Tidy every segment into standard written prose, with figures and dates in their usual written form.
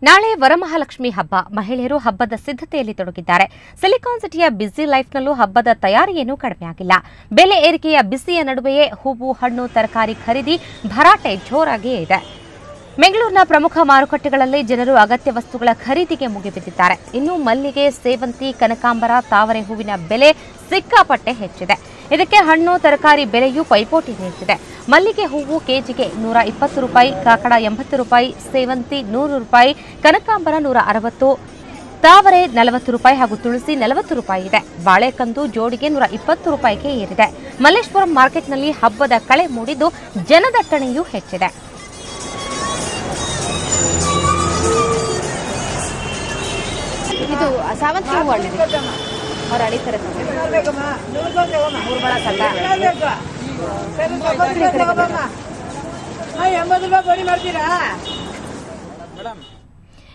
ನಾಳೆ ವರಮಹಾಲಕ್ಷ್ಮಿ ಹಬ್ಬ. ಮಹಿಳೆಯರು ಹಬ್ಬದ ಸಿದ್ಧತೆಯಲ್ಲಿ ತೊಡಗಿದ್ದಾರೆ. ಸಿಲಿಕಾನ್ ಸಿಟಿಯ ಬ್ಯುಸಿ ಲೈಫ್ನಲ್ಲೂ ಹಬ್ಬದ ತಯಾರಿಯೇನೂ ಕಡಿಮೆಯಾಗಿಲ್ಲ. ಬೆಲೆ ಏರಿಕೆಯ ಬಿಸಿಯ ನಡುವೆಯೇ ಹೂವು, ಹಣ್ಣು, ತರಕಾರಿ ಖರೀದಿ ಭರಾಟೆ ಜೋರಾಗಿಯೇ ಇದೆ. ಬೆಂಗಳೂರಿನ ಪ್ರಮುಖ ಮಾರುಕಟ್ಟೆಗಳಲ್ಲಿ ಜನರು ಅಗತ್ಯ ವಸ್ತುಗಳ ಖರೀದಿಗೆ ಮುಗಿಬಿದ್ದಿದ್ದಾರೆ. ಇನ್ನು ಮಲ್ಲಿಗೆ, ಸೇವಂತಿ, ಕನಕಾಂಬರ, ತಾವರೆ ಹೂವಿನ ಬೆಲೆ ಸಿಕ್ಕಾಪಟ್ಟೆ ಹೆಚ್ಚಿದೆ. ಇದಕ್ಕೆ ಹಣ್ಣು, ತರಕಾರಿ ಬೆಲೆಯೂ ಪೈಪೋಟಿ ನೀಡುತ್ತಿದೆ. ಮಲ್ಲಿಗೆ ಹೂವು ಕೆಜಿಗೆ 120 ರೂಪಾಯಿ, ಕಾಕಡ 80 ರೂಪಾಯಿ, ಸೇವಂತಿ 100 ರೂಪಾಯಿ, ಕನಕಾಂಬರ 160, ತಾವರೆ 40 ರೂಪಾಯಿ ಹಾಗೂ ತುಳಸಿ 40 ರೂಪಾಯಿ ಇದೆ. ಬಾಳೆಕಂದು ಜೋಡಿಗೆ 120 ರೂಪಾಯಿಗೆ ಏರಿದೆ. ಮಲ್ಲೇಶ್ವರಂ ಮಾರ್ಕೆಟ್ನಲ್ಲಿ ಹಬ್ಬದ ಕಳೆ ಮೂಡಿದ್ದು ಜನದಟ್ಟಣೆಯೂ ಹೆಚ್ಚಿದೆ. ಇದು ಸಾವಂತಿಗೆ ಹೂವು ಅವ್ರು ಅಳಿತಾರೆ.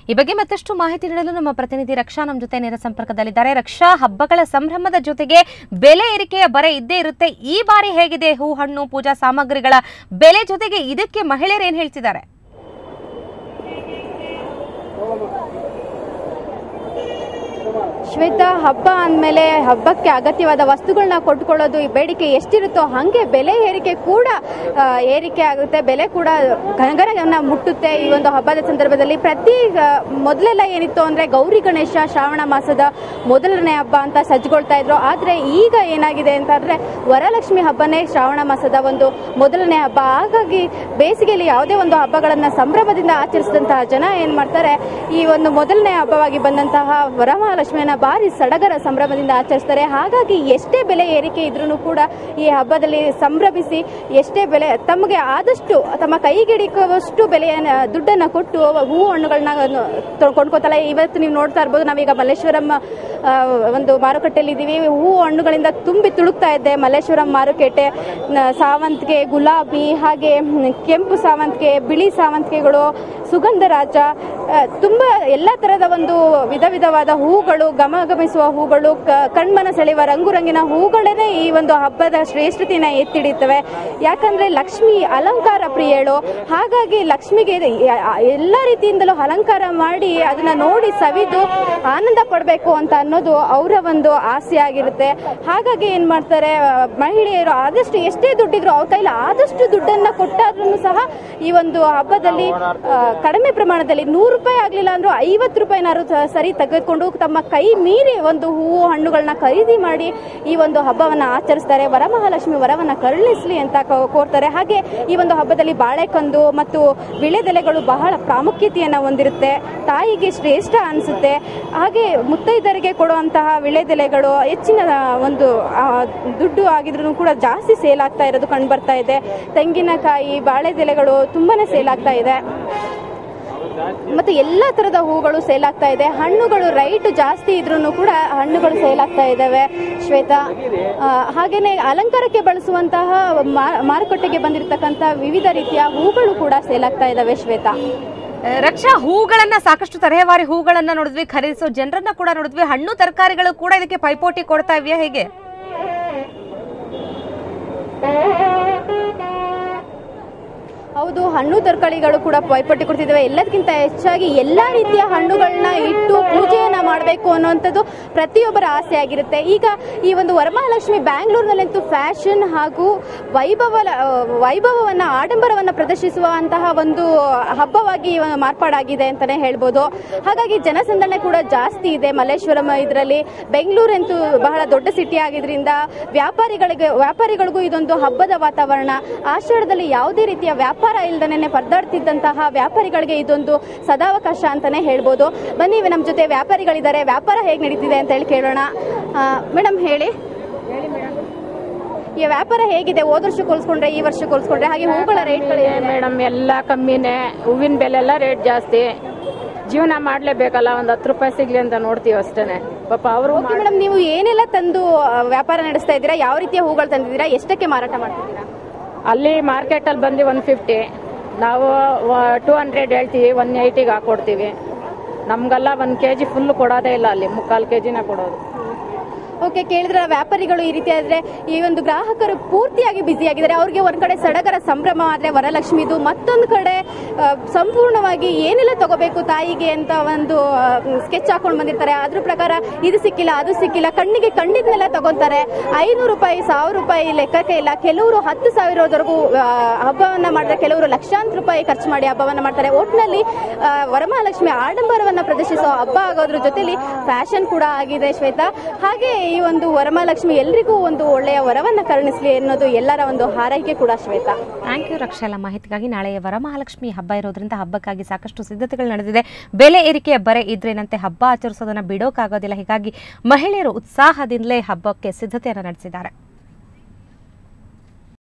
ಈ ಬಗ್ಗೆ ಮತ್ತಷ್ಟು ಮಾಹಿತಿ ನೀಡಲು ನಮ್ಮ ಪ್ರತಿನಿಧಿ ರಕ್ಷಾ ನಮ್ಮ ಜೊತೆ ನೇರ ಸಂಪರ್ಕದಲ್ಲಿದ್ದಾರೆ. ರಕ್ಷಾ, ಹಬ್ಬಗಳ ಸಂಭ್ರಮದ ಜೊತೆಗೆ ಬೆಲೆ ಏರಿಕೆಯ ಬರೆ ಇದ್ದೇ ಇರುತ್ತೆ. ಈ ಬಾರಿ ಹೇಗಿದೆ ಹೂ, ಹಣ್ಣು, ಪೂಜಾ ಸಾಮಗ್ರಿಗಳ ಬೆಲೆ ಜೊತೆಗೆ ಇದಕ್ಕೆ ಮಹಿಳೆಯರು ಏನ್ ಹೇಳ್ತಿದ್ದಾರೆ? ಶ್ವೇತಾ, ಹಬ್ಬ ಅಂದಮೇಲೆ ಹಬ್ಬಕ್ಕೆ ಅಗತ್ಯವಾದ ವಸ್ತುಗಳನ್ನ ಕೊಟ್ಕೊಳ್ಳೋದು ಈ ಬೇಡಿಕೆ ಎಷ್ಟಿರುತ್ತೋ ಹಾಗೆ ಬೆಲೆ ಏರಿಕೆ ಕೂಡ ಏರಿಕೆ ಆಗುತ್ತೆ. ಬೆಲೆ ಕೂಡ ಗಗನವನ್ನ ಮುಟ್ಟುತ್ತೆ. ಈ ಒಂದು ಹಬ್ಬದ ಸಂದರ್ಭದಲ್ಲಿ ಮೊದಲೆಲ್ಲ ಏನಿತ್ತು ಅಂದ್ರೆ ಗೌರಿ ಗಣೇಶ ಶ್ರಾವಣ ಮಾಸದ ಮೊದಲನೇ ಹಬ್ಬ ಅಂತ ಸಜ್ಜುಗೊಳ್ತಾ ಇದ್ರು. ಆದ್ರೆ ಈಗ ಏನಾಗಿದೆ ಅಂತಂದ್ರೆ ವರಲಕ್ಷ್ಮಿ ಹಬ್ಬನೇ ಶ್ರಾವಣ ಮಾಸದ ಒಂದು ಮೊದಲನೇ ಹಬ್ಬ. ಹಾಗಾಗಿ ಬೇಸಿಗೆಯಲ್ಲಿ ಯಾವುದೇ ಒಂದು ಹಬ್ಬಗಳನ್ನ ಸಂಭ್ರಮದಿಂದ ಆಚರಿಸಿದಂತಹ ಜನ ಏನ್ ಮಾಡ್ತಾರೆ, ಈ ಒಂದು ಮೊದಲನೇ ಹಬ್ಬವಾಗಿ ಬಂದಂತಹ ವರಮಹಾಲಕ್ಷ್ಮಿಯನ್ನ ಭಾರಿ ಸಡಗರ ಸಂಭ್ರಮದಿಂದ ಆಚರಿಸ್ತಾರೆ. ಹಾಗಾಗಿ ಎಷ್ಟೇ ಬೆಲೆ ಏರಿಕೆ ಇದ್ರೂ ಕೂಡ ಈ ಹಬ್ಬದಲ್ಲಿ ಸಂಭ್ರಮಿಸಿ ಎಷ್ಟೇ ಬೆಲೆ ತಮಗೆ ಆದಷ್ಟು ತಮ್ಮ ಕೈಗಿಡಿಕುವಷ್ಟು ಬೆಲೆಯ ದುಡ್ಡನ್ನ ಕೊಟ್ಟು ಹೂ ಹಣ್ಣುಗಳನ್ನ ಕೊಂಡ್ಕೋತಲ್ಲ. ಇವತ್ತು ನೀವು ನೋಡ್ತಾ ಇರ್ಬೋದು, ನಾವೀಗ ಮಲ್ಲೇಶ್ವರಂ ಒಂದು ಮಾರುಕಟ್ಟೆಯಲ್ಲಿ ಇದ್ದೀವಿ. ಹೂ ಹಣ್ಣುಗಳಿಂದ ತುಂಬಿ ತುಳುಕ್ತಾ ಇದೆ ಮಲ್ಲೇಶ್ವರಂ ಮಾರುಕಟ್ಟೆ. ಸಾವಂತಿಗೆ, ಗುಲಾಬಿ, ಹಾಗೆ ಕೆಂಪು ಸಾವಂತಿಗೆ, ಬಿಳಿ ಸಾವಂತಿಗೆಗಳು, ಸುಗಂಧರಾಜ, ತುಂಬಾ ಎಲ್ಲ ತರದ ಒಂದು ವಿಧವಾದ ಹೂಗಳು, ಗಮಗಮಿಸುವ ಹೂಗಳು, ಕಣ್ಮನ ಸೆಳೆಯುವ ರಂಗುರಂಗಿನ ಹೂಗಳೇ ಈ ಒಂದು ಹಬ್ಬದ ಶ್ರೇಷ್ಠತೆಯನ್ನ ಎತ್ತಿಡಿತವೆ. ಯಾಕಂದ್ರೆ ಲಕ್ಷ್ಮಿ ಅಲಂಕಾರ ಪ್ರಿಯಳು. ಹಾಗಾಗಿ ಲಕ್ಷ್ಮಿಗೆ ಎಲ್ಲ ರೀತಿಯಿಂದಲೂ ಅಲಂಕಾರ ಮಾಡಿ ಅದನ್ನ ನೋಡಿ ಸವಿದು ಆನಂದ ಪಡಬೇಕು ಅಂತ ಅನ್ನೋದು ಅವರ ಒಂದು ಆಸೆ ಆಗಿರುತ್ತೆ. ಹಾಗಾಗಿ ಏನ್ ಮಾಡ್ತಾರೆ, ಮಹಿಳೆಯರು ಆದಷ್ಟು ಎಷ್ಟೇ ದುಡ್ಡಿದ್ರು ಅವ್ರ ಕೈಲಿ ಆದಷ್ಟು ದುಡ್ಡನ್ನ ಕೊಟ್ಟಾದ್ರೂ ಸಹ ಈ ಒಂದು ಹಬ್ಬದಲ್ಲಿ ಕಡಿಮೆ ಪ್ರಮಾಣದಲ್ಲಿ 100 ರೂಪಾಯಿ ಆಗ್ಲಿಲ್ಲ ಅಂದ್ರೂ 50 ರೂಪಾಯಿನಾರು ಸರಿ ತೆಗೆದುಕೊಂಡು ತಮ್ಮ ಕೈ ಮೀರಿ ಒಂದು ಹೂವು ಹಣ್ಣುಗಳನ್ನ ಖರೀದಿ ಮಾಡಿ ಈ ಒಂದು ಹಬ್ಬವನ್ನ ಆಚರಿಸ್ತಾರೆ. ವರಮಹಾಲಕ್ಷ್ಮಿ ವರವನ್ನ ಕರುಣಿಸ್ಲಿ ಅಂತ ಕೋರ್ತಾರೆ. ಹಾಗೆ ಈ ಒಂದು ಹಬ್ಬದಲ್ಲಿ ಬಾಳೆಕಂದು ಮತ್ತು ವಿಳೆದೆಲೆಗಳು ಬಹಳ ಪ್ರಾಮುಖ್ಯತೆಯನ್ನ ಹೊಂದಿರುತ್ತೆ. ತಾಯಿಗೆ ಶ್ರೇಷ್ಠ ಅನಿಸುತ್ತೆ. ಹಾಗೆ ಮುತ್ತೈದರಿಗೆ ಕೊಡುವಂತಹ ವಿಳೆದೆಲೆಗಳು ಹೆಚ್ಚಿನ ಒಂದು ದುಡ್ಡು ಆಗಿದ್ರು ಕೂಡ ಜಾಸ್ತಿ ಸೇಲ್ ಆಗ್ತಾ ಇರೋದು ಕಂಡು ಬರ್ತಾ ಇದೆ. ತೆಂಗಿನಕಾಯಿ, ಬಾಳೆದೆಲೆಗಳು ತುಂಬಾನೇ ಸೇಲ್ ಆಗ್ತಾ ಇದೆ. ಮತ್ತೆ ಎಲ್ಲಾ ತರದ ಹೂಗಳು ಸೇಲ್ ಆಗ್ತಾ ಇದೆ. ಹಣ್ಣುಗಳು ರೈಟ್ ಜಾಸ್ತಿ ಇದ್ರೂ ಕೂಡ ಹಣ್ಣುಗಳು ಸೇಲ್ ಆಗ್ತಾ ಇದಾವೆ ಶ್ವೇತಾ. ಹಾಗೇನೆ ಅಲಂಕಾರಕ್ಕೆ ಬಳಸುವಂತಹ ಮಾರುಕಟ್ಟೆಗೆ ಬಂದಿರತಕ್ಕಂತ ವಿವಿಧ ರೀತಿಯ ಹೂಗಳು ಕೂಡ ಸೇಲ್ ಆಗ್ತಾ ಇದಾವೆ ಶ್ವೇತಾ. ರಕ್ಷಾ, ಹೂಗಳನ್ನ ಸಾಕಷ್ಟು ತರಹೇವಾರಿ ಹೂಗಳನ್ನ ನೋಡಿದ್ವಿ, ಖರೀದಿಸೋ ಜನರನ್ನ ಕೂಡ ನೋಡಿದ್ವಿ. ಹಣ್ಣು ತರಕಾರಿಗಳು ಕೂಡ ಇದಕ್ಕೆ ಪೈಪೋಟಿ ಕೊಡ್ತಾ ಇವೆಯಾ, ಹೇಗೆ? ಹೌದು, ಹಣ್ಣು ತರಕಾರಿಗಳು ಕೂಡ ಪೈಪೋಟಿ ಕೊಡ್ತಿದ್ದಾವೆ. ಎಲ್ಲದಕ್ಕಿಂತ ಹೆಚ್ಚಾಗಿ ಎಲ್ಲಾ ರೀತಿಯ ಹಣ್ಣುಗಳನ್ನ ಇಟ್ಟು ಪೂಜೆಯನ್ನ ಮಾಡಬೇಕು ಅನ್ನುವಂಥದ್ದು ಪ್ರತಿಯೊಬ್ಬರ ಆಸೆ ಆಗಿರುತ್ತೆ. ಈಗ ಈ ಒಂದು ವರಮಹಾಲಕ್ಷ್ಮಿ ಬ್ಯಾಂಗ್ಳೂರಿನಲ್ಲಂತೂ ಫ್ಯಾಷನ್ ಹಾಗೂ ವೈಭವವನ್ನ, ಆಡಂಬರವನ್ನ ಪ್ರದರ್ಶಿಸುವಂತಹ ಒಂದು ಹಬ್ಬವಾಗಿ ಮಾರ್ಪಾಡಾಗಿದೆ ಅಂತಾನೆ ಹೇಳ್ಬೋದು. ಹಾಗಾಗಿ ಜನಸಂದಣಿ ಕೂಡ ಜಾಸ್ತಿ ಇದೆ ಮಲ್ಲೇಶ್ವರಂ ಇದರಲ್ಲಿ. ಬೆಂಗಳೂರಂತೂ ಬಹಳ ದೊಡ್ಡ ಸಿಟಿ ಆಗಿದ್ರಿಂದ ವ್ಯಾಪಾರಿಗಳಿಗೂ ಇದೊಂದು ಹಬ್ಬದ ವಾತಾವರಣ. ಆಷಾಢದಲ್ಲಿ ಯಾವುದೇ ರೀತಿಯ ವ್ಯಾಪಾರ ಇಲ್ದನೆ ಪರದಾಡ್ತಿದ್ದಂತಹ ವ್ಯಾಪಾರಿಗಳಿಗೆ ಇದೊಂದು ಸದಾವಕಾಶ ಅಂತಾನೆ ಹೇಳ್ಬೋದು. ಬನ್ನಿ, ನಮ್ಮ ಜೊತೆ ವ್ಯಾಪಾರಿಗಳಿದ್ದಾರೆ. ವ್ಯಾಪಾರ ಹೇಗೆ ನಡೀತಿದೆ ಅಂತ ಹೇಳಿ ಕೇಳೋಣ. ಮೇಡಮ್ ಹೇಳಿ, ಈ ವ್ಯಾಪಾರ ಹೇಗಿದೆ? ಹೋದ ವರ್ಷ ಹೋಲಿಸ್ಕೊಂಡ್ರೆ ಈ ವರ್ಷ ಹೋಲಿಸ್ಕೊಂಡ್ರೆ, ಹಾಗೆ ಹೂಗಳ ರೇಟ್ಗಳು? ಮೇಡಮ್ ಎಲ್ಲ ಕಮ್ಮಿನೇ, ಹೂವಿನ ಬೆಲೆ ಎಲ್ಲ ರೇಟ್ ಜಾಸ್ತಿ. ಜೀವನ ಮಾಡ್ಲೇಬೇಕಲ್ಲ, ಒಂದು 10 ರೂಪಾಯಿ ಸಿಗ್ಲಿ ಅಂತ ನೋಡ್ತೀವಿ ಅಷ್ಟೇನೆ ಪಾಪ ಅವರು. ಮೇಡಮ್, ನೀವು ಏನೆಲ್ಲ ತಂದು ವ್ಯಾಪಾರ ನಡೆಸ್ತಾ ಇದ್ದೀರಾ? ಯಾವ ರೀತಿಯ ಹೂಗಳು ತಂದಿದ್ದೀರಾ? ಎಷ್ಟಕ್ಕೆ ಮಾರಾಟ ಮಾಡ್ತಿದ್ದೀರಾ? ಅಲ್ಲಿ ಮಾರ್ಕೆಟಲ್ಲಿ ಬಂದು 150, ನಾವು 200 ಹೇಳ್ತೀವಿ, 180ಗೆ ಹಾಕೊಡ್ತೀವಿ. ನಮ್ಗೆಲ್ಲ 1 kg ಫುಲ್ ಕೊಡೋದೇ ಇಲ್ಲ, ಅಲ್ಲಿ 3/4 kgನ ಕೊಡೋದು. ಓಕೆ, ಕೇಳಿದ್ರೆ ವ್ಯಾಪಾರಿಗಳು ಈ ರೀತಿ ಆದ್ರೆ ಈ ಒಂದು ಗ್ರಾಹಕರು ಪೂರ್ತಿಯಾಗಿ ಬ್ಯುಸಿ ಆಗಿದ್ದಾರೆ. ಅವ್ರಿಗೆ ಒಂದ್ ಕಡೆ ಸಡಗರ ಸಂಭ್ರಮ ಆದ್ರೆ ವರಲಕ್ಷ್ಮಿದು, ಮತ್ತೊಂದು ಕಡೆ ಸಂಪೂರ್ಣವಾಗಿ ಏನೆಲ್ಲ ತಗೋಬೇಕು ತಾಯಿಗೆ ಅಂತ ಒಂದು ಸ್ಕೆಚ್ ಹಾಕೊಂಡು ಬಂದಿರ್ತಾರೆ. ಅದ್ರ ಪ್ರಕಾರ ಇದು ಸಿಕ್ಕಿಲ್ಲ ಅದು ಸಿಕ್ಕಿಲ್ಲ, ಕಣ್ಣಿಗೆ ಕಂಡಿದ್ನೆಲ್ಲ ತಗೊಂತಾರೆ. 500 ರೂಪಾಯಿ 1000 ರೂಪಾಯಿ ಲೆಕ್ಕಕ್ಕೆ ಇಲ್ಲ. ಕೆಲವರು 10,000ವರೆಗೂ ಹಬ್ಬವನ್ನ ಮಾಡಿದ್ರೆ, ಕೆಲವರು ಲಕ್ಷಾಂತರ ರೂಪಾಯಿ ಖರ್ಚು ಮಾಡಿ ಹಬ್ಬವನ್ನ ಮಾಡ್ತಾರೆ. ಒಟ್ಟಿನಲ್ಲಿ ವರಮಹಾಲಕ್ಷ್ಮಿ ಆಡಂಬರವನ್ನ ಪ್ರದರ್ಶಿಸೋ ಹಬ್ಬ ಆಗೋದ್ರ ಜೊತೆಲಿ ಫ್ಯಾಷನ್ ಕೂಡ ಆಗಿದೆ ಶ್ವೇತಾ. ಹಾಗೆ ಈ ಒಂದು ವರಮಹಾಲಕ್ಷ್ಮಿ ಎಲ್ರಿಗೂ ಒಂದು ಒಳ್ಳೆಯ ವರವನ್ನ ಕರುಣಿಸಲಿ ಅನ್ನೋದು ಎಲ್ಲರ ಒಂದು ಹಾರೈಕೆ ಕೂಡ ಶ್ವೇತಾ. ಥ್ಯಾಂಕ್ ಯು ರಕ್ಷಾ. ಎಲ್ಲ ಮಾಹಿತಿಗಾಗಿ. ನಾಳೆಯ ವರಮಹಾಲಕ್ಷ್ಮಿ ಹಬ್ಬ ಇರೋದ್ರಿಂದ ಹಬ್ಬಕ್ಕಾಗಿ ಸಾಕಷ್ಟು ಸಿದ್ಧತೆಗಳು ನಡೆದಿದೆ. ಬೆಲೆ ಏರಿಕೆಯ ಬರೆ ಇದ್ರೇನಂತೆ ಹಬ್ಬ ಆಚರಿಸೋದನ್ನ ಬಿಡೋಕ್ಕಾಗೋದಿಲ್ಲ. ಹೀಗಾಗಿ ಮಹಿಳೆಯರು ಉತ್ಸಾಹದಿಂದಲೇ ಹಬ್ಬಕ್ಕೆ ಸಿದ್ಧತೆಯನ್ನು ನಡೆಸಿದ್ದಾರೆ.